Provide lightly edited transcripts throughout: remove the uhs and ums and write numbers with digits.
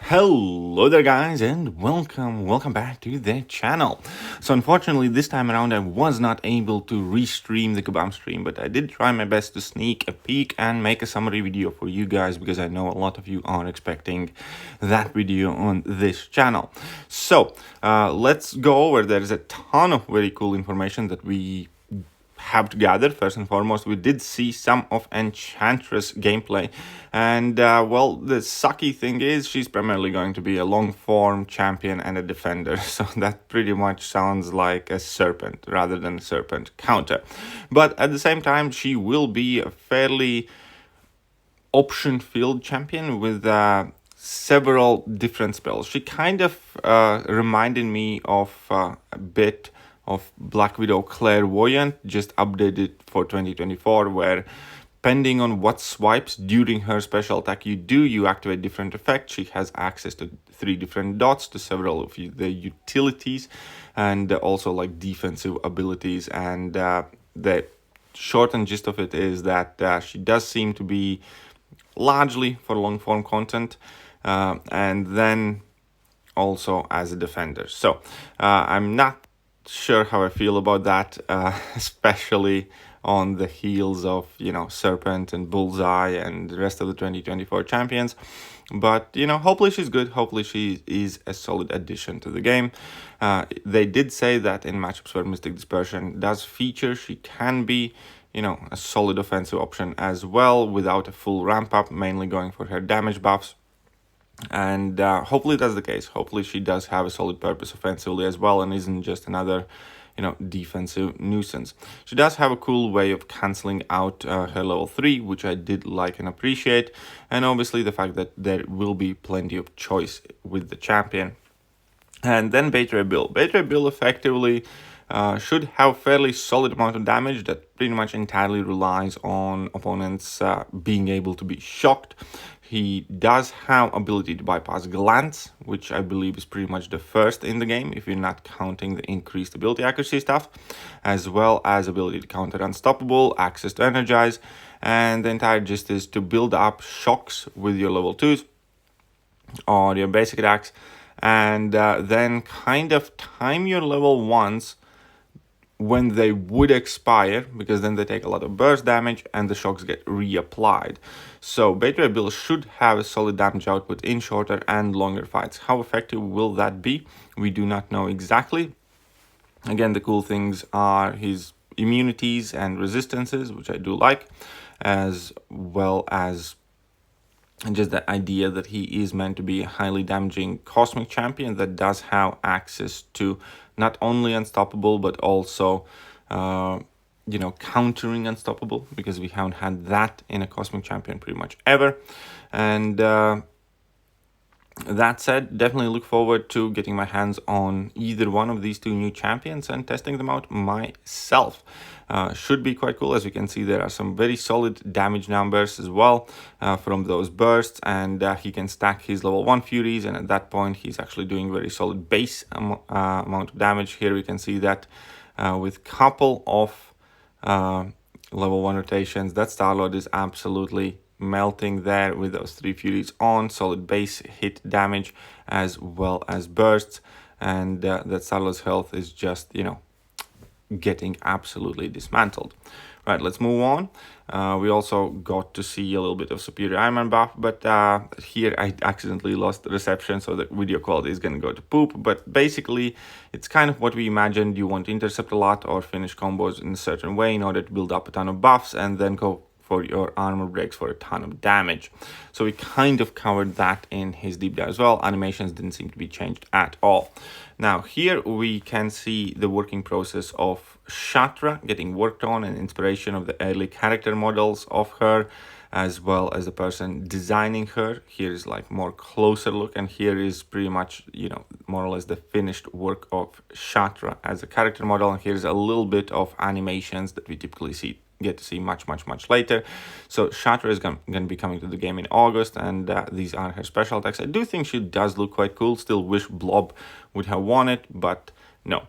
Hello there guys and welcome back to the channel. So unfortunately this time around I was not able to restream the Kabam stream, but I did try my best to sneak a peek and make a summary video for you guys because I know a lot of you are expecting that video on this channel. So let's go over. There is a ton of very cool information that we have to gather. First and foremost, we did see some of Enchantress gameplay, and well, the sucky thing is she's primarily going to be a long form champion and a defender, so that pretty much sounds like a serpent rather than a serpent counter. But at the same time, she will be a fairly option filled champion with several different spells. She kind of reminded me of a bit of Black Widow Clairvoyant, just updated for 2024, where depending on what swipes during her special attack you do, you activate different effects. She has access to 3 different dots, to several of the utilities, and also like defensive abilities. And the short and gist of it is that she does seem to be largely for long form content, and then also as a defender. So I'm not sure how I feel about that, especially on the heels of, Serpent and Bullseye and the rest of the 2024 champions. But, hopefully she's good. Hopefully she is a solid addition to the game. They did say that in matchups where Mystic Dispersion does feature, she can be, a solid offensive option as well without a full ramp up, mainly going for her damage buffs. And hopefully that's the case. Hopefully she does have a solid purpose offensively as well and isn't just another, defensive nuisance. She does have a cool way of cancelling out her level 3, which I did like and appreciate. And obviously the fact that there will be plenty of choice with the champion. And then Betri Bill. Betri Bill effectively should have fairly solid amount of damage that pretty much entirely relies on opponents being able to be shocked. He does have ability to bypass glance, which I believe is pretty much the first in the game if you're not counting the increased ability accuracy stuff, as well as ability to counter unstoppable, access to energize, and the entire gist is to build up shocks with your level 2s or your basic attacks, and then kind of time your level 1s when they would expire, because then they take a lot of burst damage and the shocks get reapplied. So Betri Bill should have a solid damage output in shorter and longer fights. How effective will that be? We do not know exactly. Again, the cool things are his immunities and resistances, which I do like, as well as just the idea that he is meant to be a highly damaging cosmic champion that does have access to not only unstoppable but also countering unstoppable, because we haven't had that in a cosmic champion pretty much ever. And that said, definitely look forward to getting my hands on either one of these 2 new champions and testing them out myself. Should be quite cool. As you can see, there are some very solid damage numbers as well from those bursts, and he can stack his level 1 Furies, and at that point he's actually doing very solid base amount of damage. Here we can see that with couple of level 1 rotations, that Starlord is absolutely melting there with those 3 Furies on, solid base hit damage as well as bursts, and that Starlord's health is just, getting absolutely dismantled. Right, let's move on. We also got to see a little bit of superior Iron Man buff, but here I accidentally lost the reception, so the video quality is going to go to poop. But basically, it's kind of what we imagined. You want to intercept a lot or finish combos in a certain way in order to build up a ton of buffs and then go for your armor breaks for a ton of damage. So we kind of covered that in his deep dive as well. Animations didn't seem to be changed at all. Now here we can see the working process of Shatra getting worked on and inspiration of the early character models of her, as well as the person designing her. Here is like more closer look, and here is pretty much, more or less the finished work of Shatra as a character model. And here's a little bit of animations that we typically get to see much later. So Shatra is going to be coming to the game in August, and these are her special attacks. I do think she does look quite cool. Still wish Blob would have won it, but no.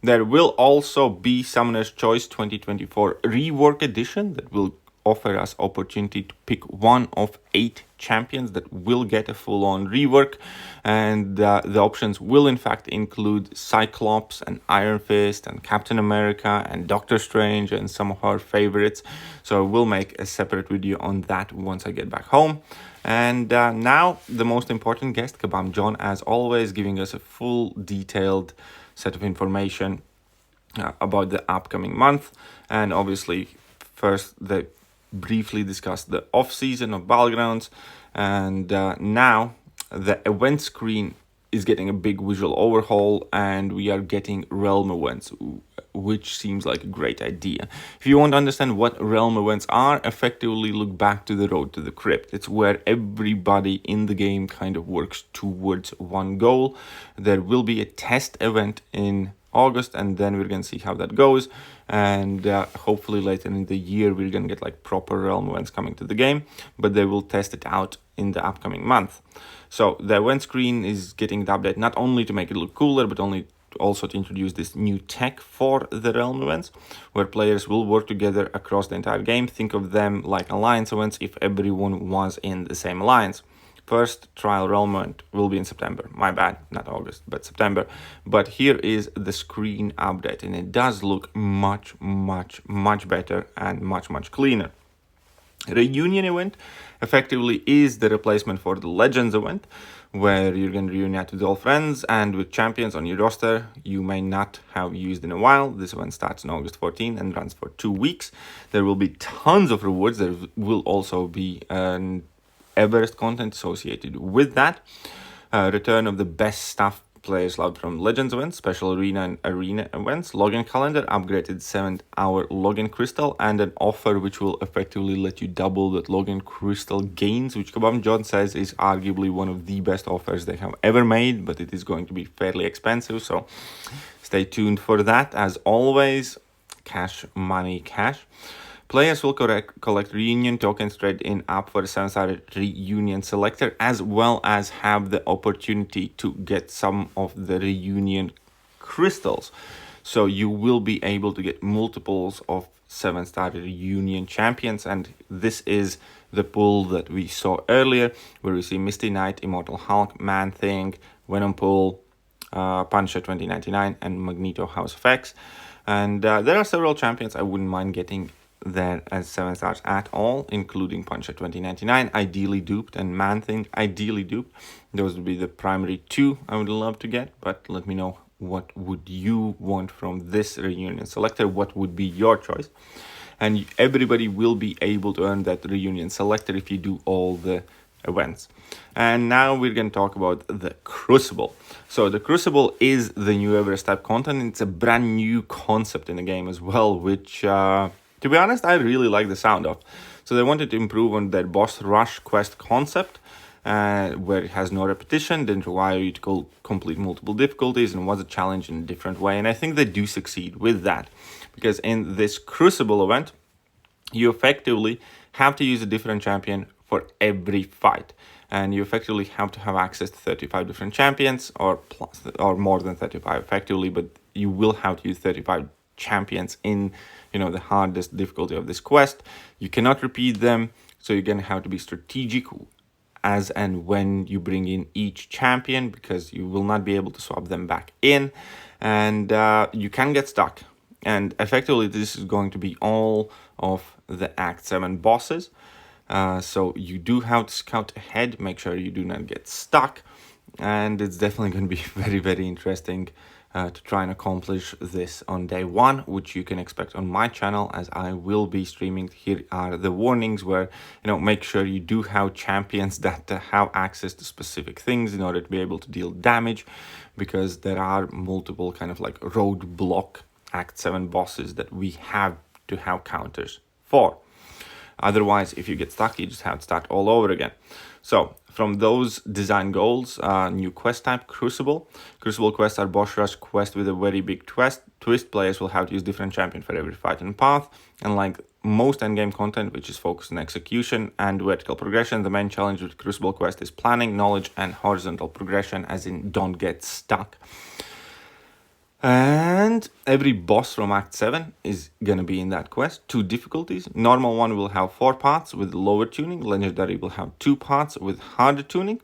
There will also be Summoner's Choice 2024 Rework Edition that will offer us opportunity to pick one of 8 champions that will get a full-on rework, and the options will in fact include Cyclops and Iron Fist and Captain America and Doctor Strange and some of our favorites. So we'll make a separate video on that once I get back home. And now the most important guest, Kabam John, as always, giving us a full detailed set of information about the upcoming month. And obviously first they briefly discussed the off season of Battlegrounds, and now the event screen is getting a big visual overhaul, and we are getting realm events, which seems like a great idea. If you want to understand what realm events are, effectively look back to the Road to the Crypt. It's where everybody in the game kind of works towards one goal. There will be a test event in August, and then we're gonna see how that goes, and hopefully later in the year we're gonna get like proper realm events coming to the game, but they will test it out in the upcoming month. So the event screen is getting the update not only to make it look cooler, but also to introduce this new tech for the realm events, where players will work together across the entire game. Think of them like alliance events if everyone was in the same alliance. First trial realm event will be in September. My bad, not August, but September. But here is the screen update, and it does look much better and much cleaner. Reunion event effectively is the replacement for the Legends event, where you're going to reunite with all friends and with champions on your roster you may not have used in a while. This event starts on August 14 and runs for 2 weeks. There will be tons of rewards. There will also be an Everest content associated with that. Return of the best stuff players loved from Legends events, special arena and arena events, login calendar, upgraded 7-hour login crystal, and an offer which will effectively let you double that login crystal gains, which Kabam John says is arguably one of the best offers they have ever made, but it is going to be fairly expensive, so stay tuned for that. As always, cash money cash. Players will collect reunion tokens straight in app for a 7-star reunion selector, as well as have the opportunity to get some of the reunion crystals. So you will be able to get multiples of 7-star reunion champions, and this is the pool that we saw earlier, where we see Misty Knight, Immortal Hulk, Man-Thing, Venom Pool, Punisher 2099, and Magneto House of X. And there are several champions I wouldn't mind getting there as 7 stars at all, including Punisher 2099, ideally duped, and Man-Thing, ideally duped. Those would be the primary 2 I would love to get, but let me know what would you want from this reunion selector. What would be your choice? And everybody will be able to earn that reunion selector if you do all the events. And now we're going to talk about the Crucible. So the Crucible is the new Everest type content. It's a brand new concept in the game as well, which to be honest, I really like the sound of. So they wanted to improve on their boss rush quest concept, where it has no repetition, didn't require you to complete multiple difficulties, and was a challenge in a different way. And I think they do succeed with that, because in this Crucible event, you effectively have to use a different champion for every fight. And you effectively have to have access to 35 different champions, or more than 35 effectively, but you will have to use 35 champions in the hardest difficulty of this quest. You cannot repeat them, so you're gonna have to be strategic as and when you bring in each champion, because you will not be able to swap them back in, and you can get stuck. And effectively this is going to be all of the Act 7 bosses, so you do have to scout ahead, make sure you do not get stuck, and it's definitely going to be very interesting to try and accomplish this on day 1, which you can expect on my channel, as I will be streaming. Here are the warnings where, make sure you do have champions that have access to specific things in order to be able to deal damage, because there are multiple kind of like roadblock Act 7 bosses that we have to have counters for. Otherwise, if you get stuck, you just have to start all over again. So from those design goals, new quest type, Crucible. Crucible quests are boss rush quests with a very big twist. Players will have to use different champion for every fight and path. And like most endgame content, which is focused on execution and vertical progression, the main challenge with Crucible quest is planning, knowledge, and horizontal progression, as in don't get stuck. And every boss from Act 7 is gonna be in that quest. 2 difficulties. Normal one will have 4 parts with lower tuning. Legendary will have 2 parts with harder tuning.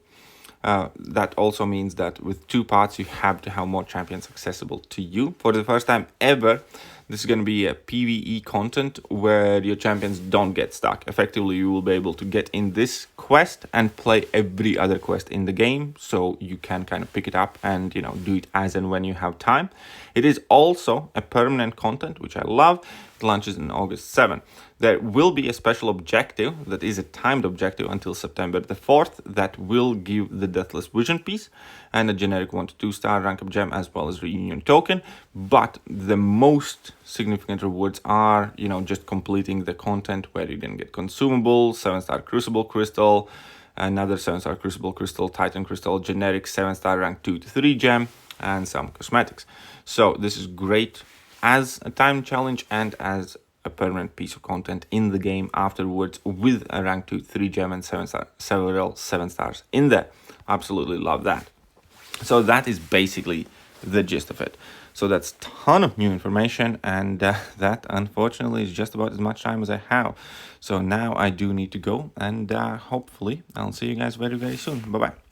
That also means that with 2 parts, you have to have more champions accessible to you. For the first time ever, this is going to be a PvE content where your champions don't get stuck. Effectively, you will be able to get in this quest and play every other quest in the game, so you can kind of pick it up and, you know, do it as and when you have time. It is also a permanent content, which I love. It launches in August 7. There will be a special objective that is a timed objective until September the 4th that will give the Deathless Vision piece and a generic 1 to 2 star rank up gem as well as reunion token. But the most significant rewards are, you know, just completing the content where you then get consumables, 7-star Crucible Crystal, another 7-star Crucible Crystal, Titan Crystal, generic 7-star rank 2 to 3 gem, and some cosmetics. So this is great as a time challenge and as a permanent piece of content in the game afterwards with a rank 2 3 gem and 7-star, several 7 stars in there. Absolutely love that. So that is basically the gist of it. So that's a ton of new information, and that unfortunately is just about as much time as I have. So now I do need to go, and hopefully I'll see you guys very, very soon. Bye bye.